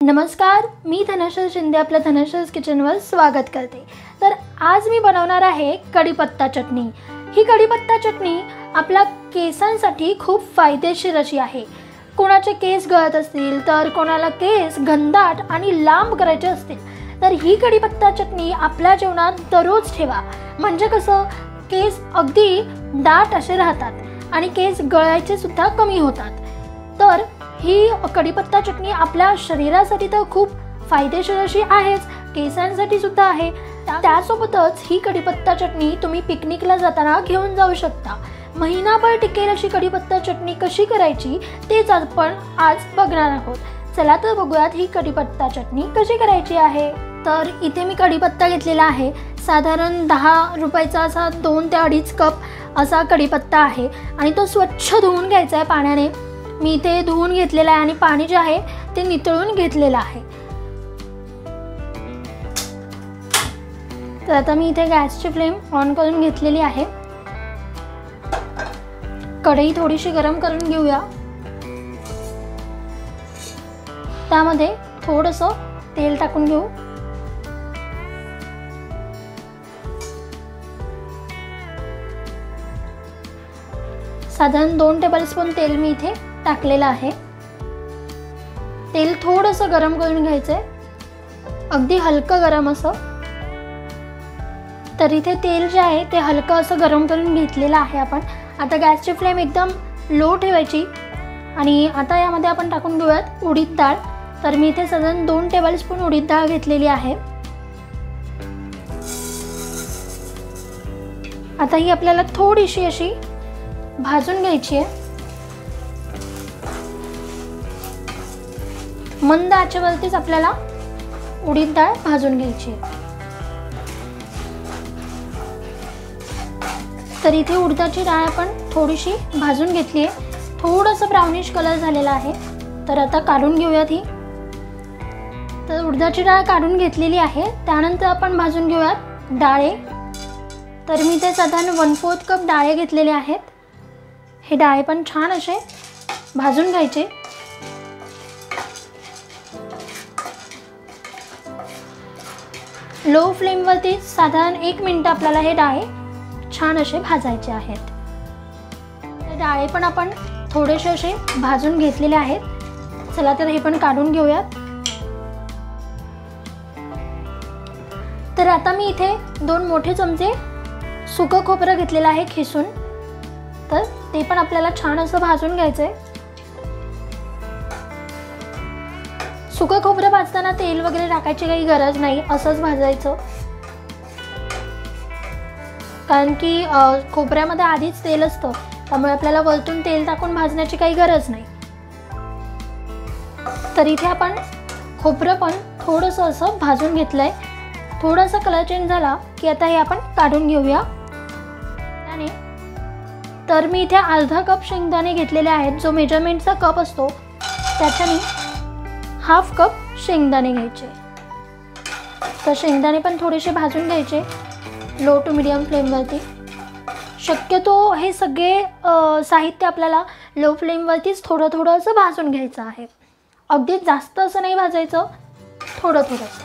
नमस्कार, मी धनश्री शिंदे आपल्या धनश्रीज किचनवर स्वागत करते। तर आज मी बनवणार आहे कढीपत्ता चटणी। ही कढीपत्ता चटणी आपल्या केसांसाठी खूप फायदेशीर अशी आहे। कोणाचे केस गळत असतील तर कोणाला केस घनदाट आणि लांब करायचे असतील तर ही कढीपत्ता चटणी आपल्या जेवणात दररोज ठेवा। म्हणजे कसं केस अगदी दाट असे राहतात आणि केस गळायचे सुद्धा कमी होतात। तर ही कढीपत्ता चटणी आपल्या शरीरासाठी तर खूप फायदेशीर अशी आहेच, केसांसाठी सुद्धा आहे। त्यासोबतच ही कढीपत्ता चटणी तुम्ही पिकनिकला जाताना घेऊन जाऊ शकता। महिनाभर टिकेल अशी कढीपत्ता चटणी कशी करायची तेच आपण आज बघणार आहोत। चला तर बघूयात ही कढीपत्ता चटणी कशी करायची आहे। तर इथे मी कढीपत्ता घेतलेला आहे, साधारण 10 रुपयाचा असा 2 ते 2.5 कप असा कढीपत्ता आहे आणि तो स्वच्छ धुवून घ्यायचा आहे पाण्याने। मी इथे धुवून घेतलेला आहे आणि पाणी जे आहे ते नितळून घेतलेलं आहे। तर आता मी इथे गॅसची फ्लेम ऑन करून घेतलेली आहे। कढई थोडीशी गरम करून घेऊया। त्यामध्ये थोडंसं तेल टाकून घेऊ। साधारण 2 टेबलस्पून तेल मी इथे टाकलेलं आहे। तेल थोडंसं गरम करून घ्यायचंय, अगदी हलकं गरम असं। तर इथे तेल जे आहे ते हलकं असं गरम करून घेतलेलं आहे आपण। आता गॅसची फ्लेम एकदम लो ठेवायची आणि आता यामध्ये आपण टाकून घेऊयात उडीद डाळ। तर मी इथे साधारण 2 टेबलस्पून उडीद डाळ घेतलेली आहे। आता ही आपल्याला थोडीशी अशी भाजून घ्यायची आहे। मंद आचेवरतीच आपल्याला उडीद डाळ भाजून घ्यायची आहे। तर इथे उडदाची डाळ आपण थोडीशी भाजून घेतली आहे, थोडंसं ब्राउनिश कलर झालेला आहे। तर आता काढून घेऊयात ही। तर उडदाची डाळ काढून घेतलेली आहे। त्यानंतर आपण भाजून घेऊयात डाळे। तर मी इथे साधारण 1/4 कप डाळे घेतलेले आहेत। हे डाळे पण छान असे भाजून घ्यायचे। लो फ्लेमवरती साधारण 1 मिनिट आपल्याला हे डाळे छान असे भाजायचे आहेत। डाळे पण आपण थोडेसे असे भाजून घेतलेले आहेत। चला तर हे पण काढून घेऊयात। तर आता मी इथे 2 मोठे चमचे सुकं खोबरं घेतलेलं आहे खिसून। तर ते पण आपल्याला छान असं भाजून घ्यायचंय। सुकं खोबरं भाजताना तेल वगैरे टाकायची काही गरज नाही, असंच भाजायचं। कारण की खोबऱ्यामध्ये आधीच तेल असतं, त्यामुळे आपल्याला वरतून तेल टाकून भाजण्याची काही गरज नाही। तर इथे आपण खोबरं पण थोडंसं असं भाजून घेतलंय। थोडासा कलर चेंज झाला की आता हे आपण काढून घेऊया। तर मी इथे अर्धा कप शेंगदाणे घेतलेले आहेत, जो मेजरमेंटचा कप असतो त्याच्याने 1/2 कप शेंगदाणे घ्यायचे। तर शेंगदाणे पण थोडेसे भाजून घ्यायचे लो टू मीडियम फ्लेमवरती। शक्यतो हे सगळे साहित्य आपल्याला लो फ्लेमवरतीच थोडं थोडं असं भाजून घ्यायचं आहे, अगदी जास्त असं नाही भाजायचं, थोडं थोडंसं।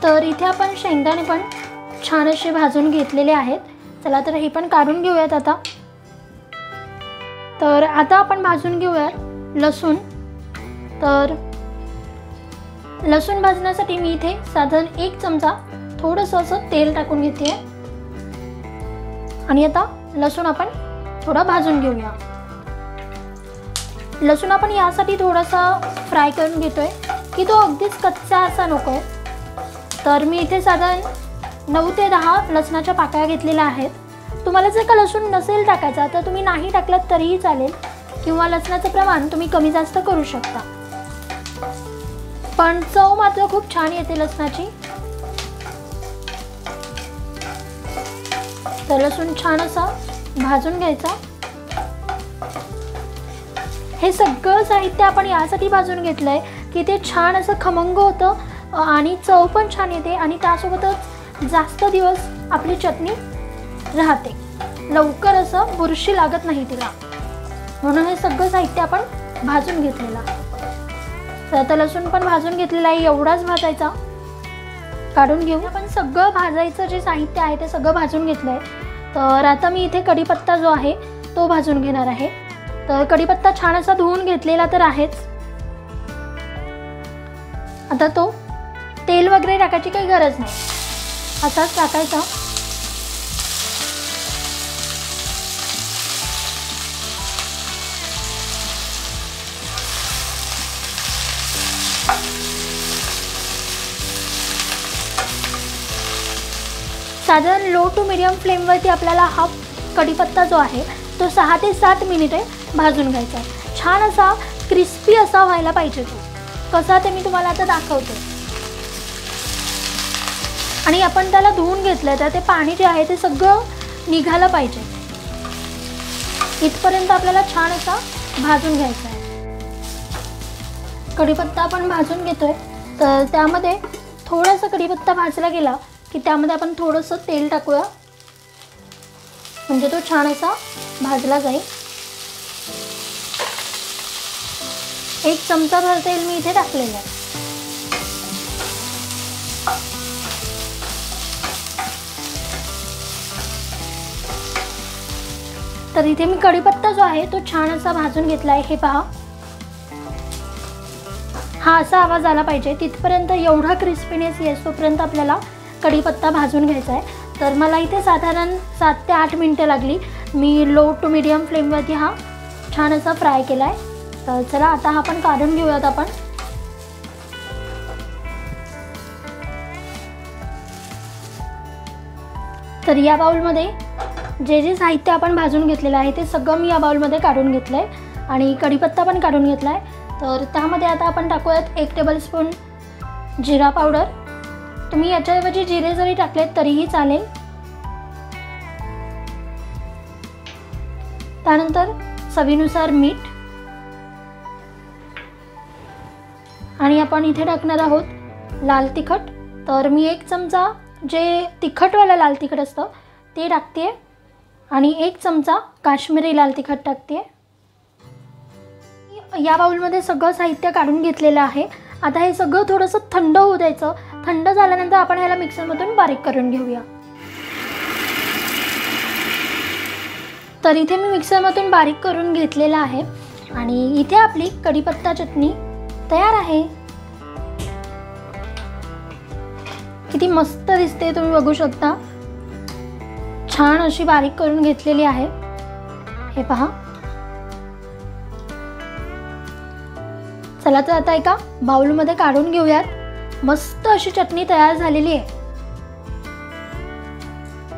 तर इथे आपण शेंगदाणे पण छान असे भाजून घेतलेले आहेत। चला तर हे पण काढून घेऊयात आता। तर आता आपण भाजून घेऊयात लसूण। तर लसूण भाजण्यासाठी मी इथे साधारण 1 चमचा थोडंसं असं तेल टाकून घेते आणि आता लसूण आपण थोडा भाजून घेऊया। लसूण आपण यासाठी थोडासा फ्राय करून घेतोय की तो अगदीच कच्चा असा नकोय। तर मी इथे साधारण 9 ते 10 लसणाच्या पाकळ्या घेतलेल्या आहेत। तुम्हाला जर का लसूण नसेल टाकायचा तर तुम्ही नाही टाकलात तरीही चालेल, किंवा लसणाचं प्रमाण तुम्ही कमी जास्त करू शकता, पण चव मात्र खूप छान येते लसणाची। तर लसूण छान असा भाजून घ्यायचा। हे सगळं साहित्य आपण यासाठी भाजून घेतलंय की ते छान असं खमंग होतं आणि चव पण छान येते आणि त्यासोबतच जास्त दिवस आपली चटणी राहते, लवकर असं बुरशी लागत नाही तिला। म्हणून हे सगळं साहित्य आपण भाजून घेतलेलं आहे. तर आता लसूण पण भाजून घेतलेला आहे, एवढाच भाजायचा. काढून घेऊ. आपण सगळं भाजायचं जे साहित्य आहे ते सगळं भाजून घेतलं आहे. तर आता मी इथे कढीपत्ता जो आहे तो भाजून घेणार आहे. तर कढीपत्ता छान असा धुवून घेतलेला तर आहेच. आता तो तेल वगैरे टाकायची काही गरज नाही, असाच टाकायचा. साधारण लो टू मीडियम फ्लेमवरती आपल्याला हा कढीपत्ता जो आहे तो 6 ते 7 मिनिटे भाजून घ्यायचा आहे. छान असा क्रिस्पी असा व्हायला पाहिजे तो. कसा ते मी तुम्हाला आता दाखवते. आणि आपण त्याला धुवून घेतलं तर ते पाणी जे आहे ते सगळं निघालं पाहिजे. इथपर्यंत आपल्याला छान असा भाजून घ्यायचा आहे. कढीपत्ता आपण भाजून घेतोय. तर त्यामध्ये थोडासा कढीपत्ता भाजला गेला की त्यामध्ये आपण थोडंसं तेल टाकूया, म्हणजे तो छान असा भाजला जाईल. 1 चमचा भर तेल मी इथे टाकलेलं आहे. तर इथे मी कढीपत्ता जो आहे तो छान असा भाजून घेतला आहे. हे पहा, हा असा आवाज आला पाहिजे तिथपर्यंत, एवढा क्रिस्पीनेस येतोपर्यंत आपल्याला कढीपत्ता भाजून घ्यायचा आहे. तर मला इथे साधारण 7 ते 8 मिनिटं लागली. मी लो टू मीडियम फ्लेमवरती हा छान असा फ्राय केला आहे. तर चला आता हा आपण काढून घेऊयात आपण. तर या बाउलमध्ये जे जे साहित्य आपण भाजून घेतलेलं आहे ते सगळं मी या बाउलमध्ये काढून घेतलं आहे आणि कढीपत्ता पण काढून घेतला आहे. तर त्यामध्ये आता आपण टाकूयात 1 टेबलस्पून जिरा पावडर. तुम्ही याच्याऐवजी जिरे जरी टाकलेत तरीही चालेल. त्यानंतर चवीनुसार मीठ आणि आपण इथे टाकणार आहोत लाल तिखट. तर मी 1 चमचा जे तिखटवाला लाल तिखट असतं ते टाकते आणि 1 चमचा काश्मीरी लाल तिखट टाकते. या बाउलमध्ये सगळं साहित्य काढून घेतलेलं आहे. आता हे सगळं थोडंसं थंड होऊ द्यायचं. थंड झाल्यानंतर आपण ह्याला मिक्सरमधून बारीक करून घेऊया. तर इथे मी मिक्सरमधून बारीक करून घेतलेला आहे आणि इथे आपली कढीपत्ता चटणी तयार आहे. किती मस्त दिसते, तुम्ही बघू शकता. छान अशी बारीक करून घेतलेली आहे. हे पहा. चला तर आता एका बाउलमध्ये काढून घेऊयात. मस्त अशी चटणी तयार झालेली आहे.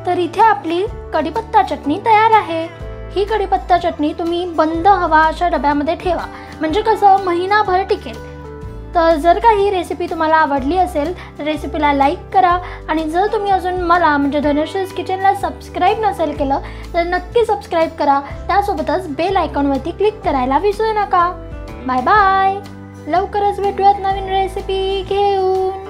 तर इथे आपली कढीपत्ता चटणी तयार आहे. ही कढीपत्ता चटणी तुम्ही बंद हवा अशा डब्यामध्ये ठेवा, म्हणजे कसं महिनाभर टिकेल. तर जर का ही रेसिपी तुम्हाला आवडली असेल तर रेसिपीला लाईक करा आणि जर तुम्ही अजून मला म्हणजे धनश्रीज किचनला सबस्क्राईब नसेल केलं तर नक्की सबस्क्राईब करा. त्यासोबतच बेल आयकॉनवरती क्लिक करायला विसरू नका. Bye bye. लवकरच भेटूयात नवीन रेसिपी घेऊन.